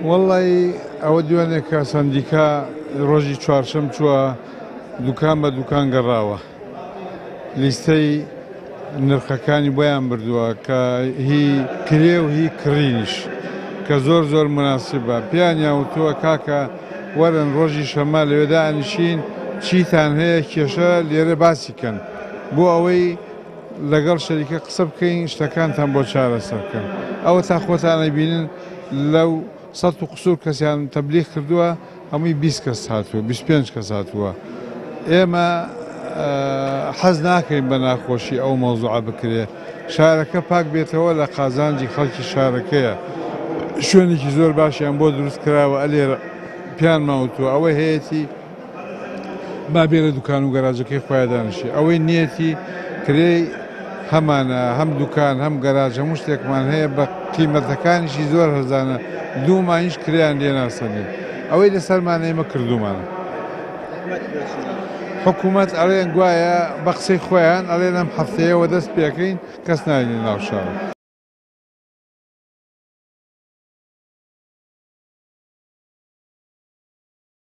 والله ئەوە دوێنێ کە سەندیکا ڕۆژی چوارشەم چووە دوکان بە دوکان گەڕاوە لیستەی نرخەکانی بۆیان بردووە کە هی کرێ و هی کڕینیش کە زۆر مناسبە پیان یاوتووە کاکە وەرن ڕۆژی شەمە لەوێدا ئەنشین چیتان هەیە کێشە لێرە باسیکەن بۆ ئەوەی لەگەڵ شەریکە قسە بکەین شتەکانتان بۆ چارەسەرکەن ئەوە تا خۆتانە بینن لەو 100 و قسوور کەسیان تەبلیغ کردووە هەمووی 20 کەس هاتووە 25 کەس هاتووە ئێمە حەز ناکەین بە ناخۆشی ئەو مەوزوعە بکرێ شارەکە پاک بێتەوە لە قازانجی خەڵکی شارەکەیە شوێنێکی زۆر باشیان بۆ دروست کراوە ئەلێرە پیان ماوتووە ئەوەی هەیەی بابێرە دوکان و گەراجەکەی خۆیان دانیشی ئەوەی نیەتی کرێی هەمانە هەم دوکان هەم گەراج هەموو شتێکمان هەیە بە قیمەتەکانیشی زۆر هەرزانە دوومانیش کریان لێ ناسەنی ئەوەی لەسەرمان ئێمە کردومانە حکوومەت ئەڵێن گوایە بە قسەی خۆیان ئەڵێن ئەم هەفتەیەوە دەست پێکەین کەس ناینێ ناو شارە